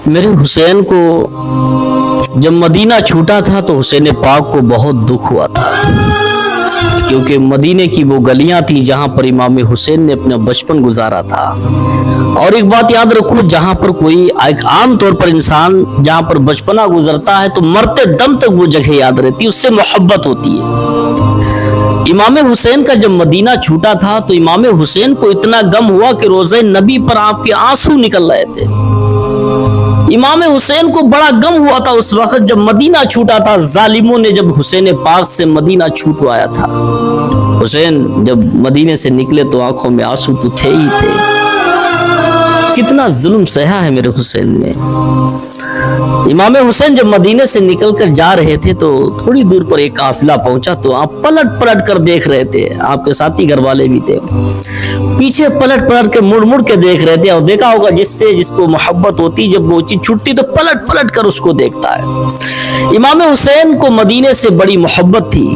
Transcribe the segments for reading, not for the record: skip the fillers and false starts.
मेरे हुसैन को जब मदीना छूटा था तो हुसैन पाक को बहुत दुख हुआ था, क्योंकि मदीने की वो गलियां थी जहां पर इमाम हुसैन ने अपना बचपन गुजारा था। और एक बात याद रखो, जहां पर कोई एक आम तौर पर इंसान जहां पर बचपना गुजरता है तो मरते दम तक वो जगह याद रहती है, उससे मोहब्बत होती है। इमाम हुसैन का जब मदीना छूटा था तो इमाम हुसैन को इतना गम हुआ कि रोज़े नबी पर आपके आंसू निकल रहे थे। इमाम हुसैन को बड़ा गम हुआ था उस वक्त जब मदीना छूटा था। जालिमों ने जब हुसैन पाक से मदीना छूटवाया था, हुसैन जब मदीने से निकले तो आंखों में आंसू तो थे ही थे। कितना जुल्म सहा है मेरे हुसैन ने। इमाम हुसैन जब मदीने से निकलकर जा रहे थे तो थोड़ी दूर पर एक काफिला पहुंचा तो आप पलट पलट कर देख रहे थे। आपके साथी घर वाले भी थे, पीछे पलट पलट के मुड़ मुड़ के देख रहे थे। और देखा होगा जिसको मोहब्बत होती, जब वो चीज छुटती तो पलट पलट कर उसको देखता है। इमाम हुसैन को मदीने से बड़ी मोहब्बत थी।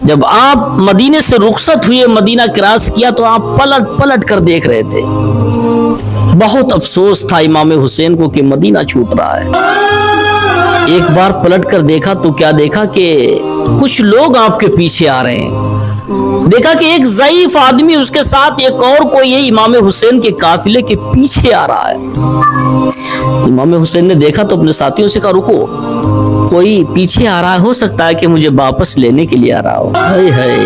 जब आप मदीने से रुखसत हुए, मदीना क्रॉस किया तो आप पलट पलट कर देख रहे थे। बहुत अफसोस था इमाम हुसैन को कि मदीना छूट रहा है। एक बार पलट कर देखा तो क्या देखा कि कुछ लोग आपके पीछे आ रहे हैं। देखा कि एक ज़ईफ आदमी, उसके साथ एक और कोई है, इमाम हुसैन के काफिले के पीछे आ रहा है। इमाम हुसैन ने देखा तो अपने साथियों से कहा, रुको, कोई पीछे आ रहा है, हो सकता है कि मुझे वापस लेने के लिए आ रहा हो। हाय हाय,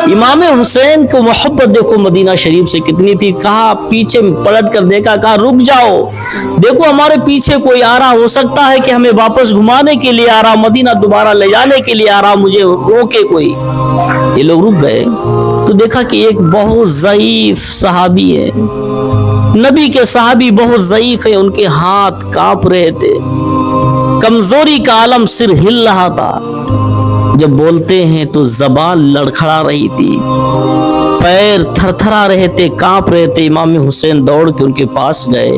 इमाम हुसैन को मोहब्बत देखो मदीना शरीफ से कितनी थी। कहा, पीछे पलट कर देखा, कहा रुक जाओ, देखो हमारे पीछे कोई आ रहा, हो सकता है कि हमें वापस घुमाने के लिए आ रहा, मदीना दोबारा ले जाने के लिए आ रहा, मुझे रोके कोई। ये लोग रुक गए तो देखा कि एक बहुत ज़ईफ सहाबी है, नबी के सहाबी बहुत ज़ईफ है, उनके हाथ कांप रहे थे, कमजोरी का आलम, सिर हिल रहा था। जब बोलते हैं तो जबान लड़खड़ा रही थी, पैर थरथरा रहे थे, कांप रहे थे। इमाम हुसैन दौड़ के उनके पास गए,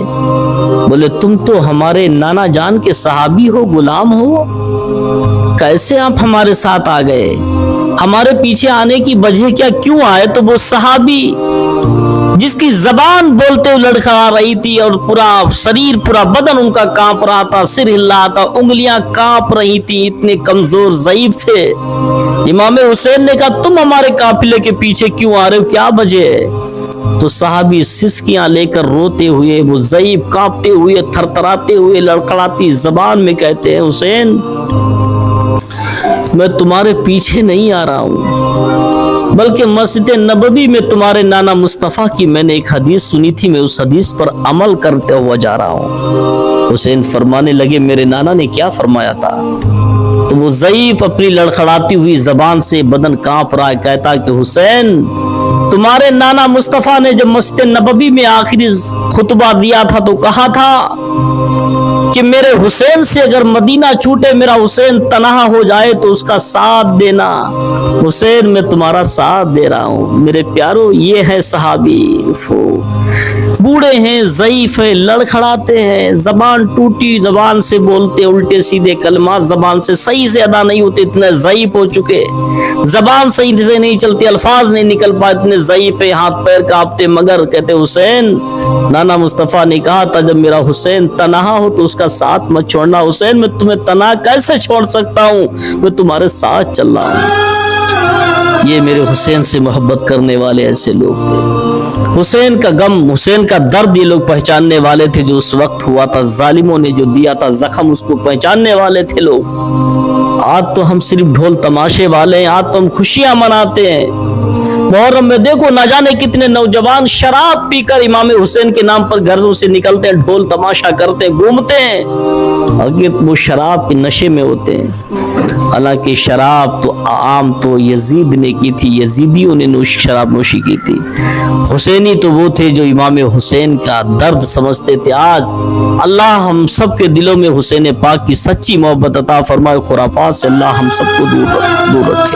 बोले तुम तो हमारे नाना जान के सहाबी हो, गुलाम हो, कैसे आप हमारे साथ आ गए? हमारे पीछे आने की वजह क्या, क्यों आए? तो वो सहाबी जिसकी जबान बोलते हुए लड़खड़ा रही थी और पूरा शरीर, पूरा बदन उनका कांप रहा था, सिर हिल रहा था, उंगलियां कांप रही थी, इतने कमजोर ज़ईफ थे। इमाम हुसैन ने कहा, तुम हमारे काफिले के पीछे क्यों आ रहे हो, क्या वजह? तो सहाबी सिसकियां लेकर रोते हुए, वो ज़ईफ कांपते हुए, थरथराते हुए, लड़खड़ाती जबान में कहते हैं, हुसैन मैं तुम्हारे पीछे नहीं आ रहा हूं, बल्कि मस्जिद नबवी में तुम्हारे नाना मुस्तफ़ा की मैंने एक हदीस सुनी थी, मैं उस हदीस पर अमल करते हुआ जा रहा हूँ। हुसैन फरमाने लगे, मेरे नाना ने क्या फरमाया था? तो वो ज़ईफ अपनी लड़खड़ाती हुई जबान से, बदन कांप रहा है, कहता कि हुसैन, तुम्हारे नाना मुस्तफ़ा ने जब मस्जिद नबवी में आखिरी खुतबा दिया था तो कहा था कि मेरे हुसैन से अगर मदीना छूटे, मेरा हुसैन तनहा हो जाए तो उसका साथ देना। हुसैन मैं तुम्हारा साथ दे रहा हूँ। मेरे प्यारो, ये है सहाबी, बूढ़े हैं, ज़ईफ है, लड़खड़ाते हैं, जबान टूटी, जबान से बोलते उल्टे सीधे कलमात, जबान से सही से अदा नहीं होते, इतने ज़ईफ हो चुके, जबान सही से नहीं चलती, अल्फाज नहीं निकल पाए, इतने ज़ईफ है, हाथ पैर कांपते। मगर कहते, हुसैन, नाना मुस्तफ़ा ने कहा था जब मेरा हुसैन तनहा हो तो उसका साथ मत छोड़ना। हुसैन मैं तुम्हें तनहा कैसे छोड़ सकता हूँ, मैं तुम्हारे साथ चल रहा हूँ। ये मेरे हुसैन से मोहब्बत करने वाले ऐसे लोग थे। हुसैन का गम, हुसैन का दर्द ये लोग पहचानने वाले थे। जो उस वक्त हुआ था, जालिमों ने जो दिया था जख्म, उसको पहचानने वाले थे लोग। आज तो हम सिर्फ ढोल तमाशे वाले हैं, आज तो हम खुशियां मनाते हैं। मुहर्रम में देखो ना जाने कितने नौजवान शराब पीकर इमाम हुसैन के नाम पर घरों से निकलते हैं, ढोल तमाशा करते हैं, घूमते हैं, अगर वो शराब के नशे में होते हैं। हालांकि शराब तो आम तो यजीद ने की थी, यजीदियों ने शराब नोशी की थी। हुसैनी तो वो थे जो इमाम हुसैन का दर्द समझते थे। आज अल्लाह हम सब के दिलों में हुसैन पाक की सच्ची मोहब्बत अता फरमाए, खुराफात से अल्लाह हम सबको दूर रखे।